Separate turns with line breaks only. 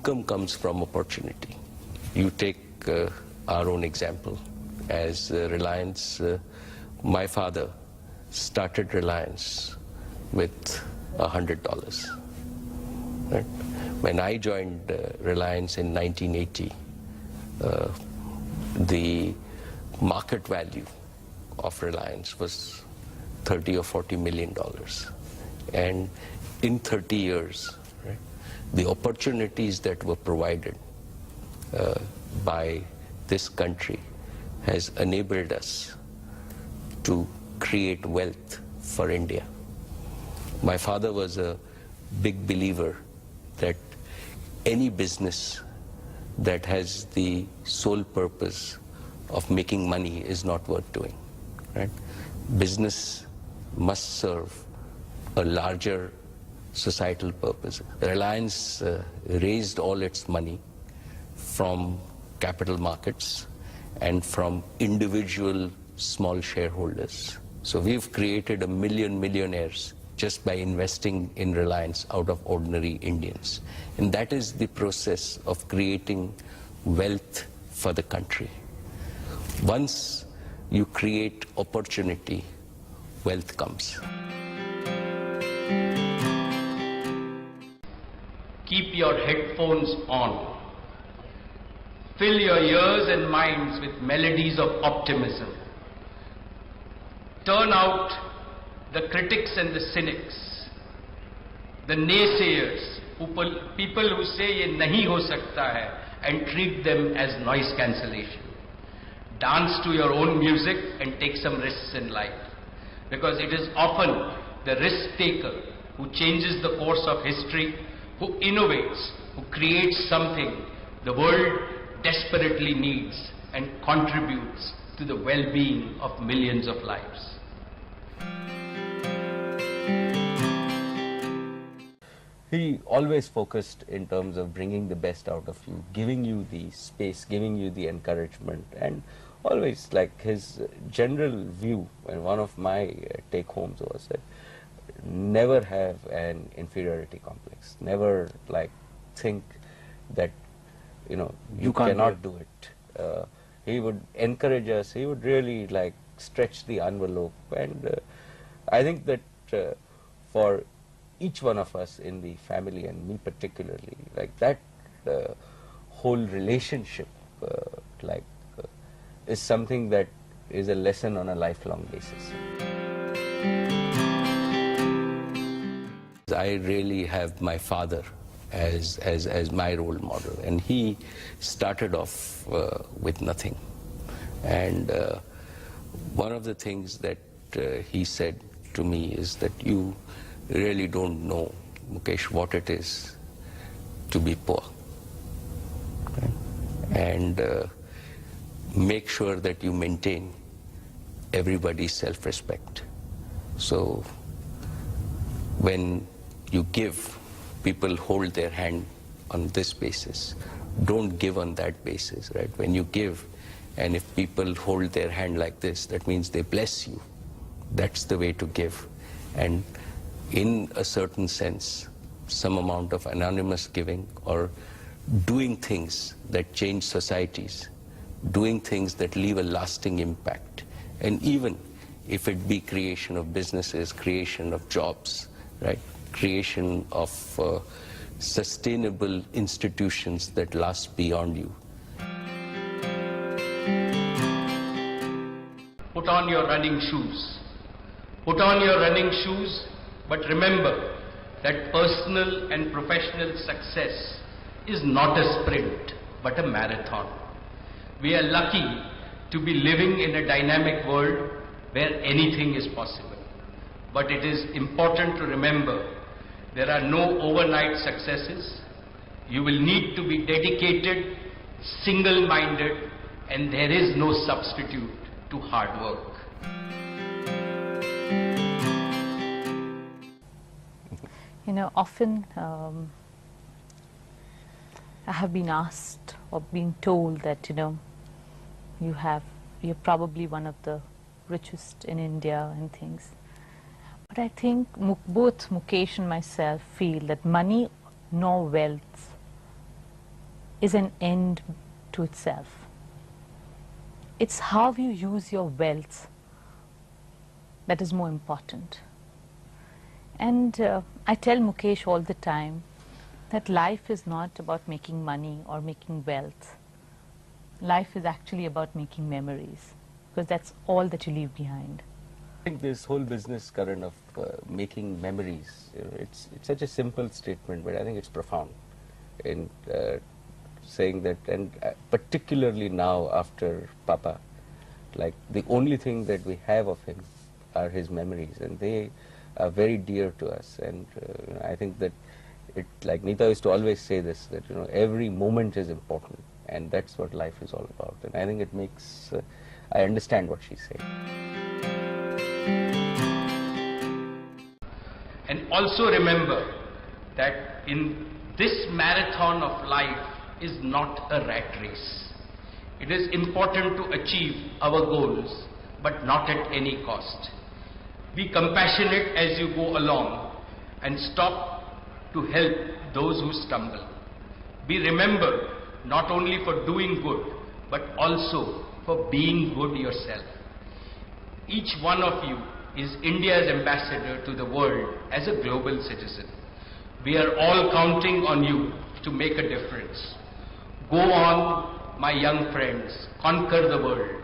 income comes from opportunity. You take our own example as Reliance. My father started Reliance with $100. Right? When I joined Reliance in 1980, the market value of Reliance was $30 or $40 million. And in 30 years, right, the opportunities that were provided by this country has enabled us to create wealth for India. My father was a big believer that any business that has the sole purpose of making money is not worth doing. Right? Business must serve a larger societal purpose. Reliance raised all its money from capital markets and from individual small shareholders. So we've created 1 million millionaires just by investing in Reliance out of ordinary Indians. And that is the process of creating wealth for the country. Once you create opportunity, wealth comes.
Keep your headphones on. Fill your ears and minds with melodies of optimism. Turn out the critics and the cynics, the naysayers, people who say ye nahi ho sakta hai, and treat them as noise cancellation. Dance to your own music and take some risks in life, because it is often the risk taker who changes the course of history, who innovates, who creates something the world desperately needs and contributes to the well-being of millions of lives.
He always focused in terms of bringing the best out of you, giving you the space, giving you the encouragement, and always, like, his general view, and one of my take-homes was that never have an inferiority complex. Never, like, think that, you know, you cannot do it. He would encourage us. He would really, like, stretch the envelope. And I think that for each one of us in the family, and me particularly, like, that whole relationship, is something that is a lesson on a lifelong basis. I really have my father as my role model, and he started off with nothing. And one of the things that he said to me is that you really don't know, Mukesh, what it is to be poor. Okay? And make sure that you maintain everybody's self-respect. So when you give, people hold their hand on this basis. Don't give on that basis, right? When you give, and if people hold their hand like this, that means they bless you. That's the way to give. And in a certain sense, some amount of anonymous giving, or doing things that change societies, doing things that leave a lasting impact. And even if it be creation of businesses, creation of jobs, right? Creation of sustainable institutions that last beyond you.
Put on your running shoes. Put on your running shoes, but remember that personal and professional success is not a sprint, but a marathon. We are lucky to be living in a dynamic world where anything is possible. But it is important to remember there are no overnight successes. You will need to be dedicated, single-minded, and there is no substitute to hard work.
You know, often I have been asked or been told that, you know, you're probably one of the richest in India and things. But I think both Mukesh and myself feel that money nor wealth is an end to itself. It's how you use your wealth that is more important. And I tell Mukesh all the time that life is not about making money or making wealth. Life is actually about making memories, because that's all that you leave behind.
I think this whole business, Karan, of making memories, it's such a simple statement, but I think it's profound in saying that, and particularly now after Papa, like the only thing that we have of him are his memories, and they are very dear to us. And I think that it, like Neeta used to always say this, that every moment is important, and that's what life is all about. And I think it makes, I understand what she's saying.
And also remember that in this marathon of life is not a rat race. It is important to achieve our goals, but not at any cost. Be compassionate as you go along and stop to help those who stumble. Be remembered not only for doing good, but also for being good yourself. Each one of you is India's ambassador to the world as a global citizen. We are all counting on you to make a difference. Go on, my young friends, conquer the world.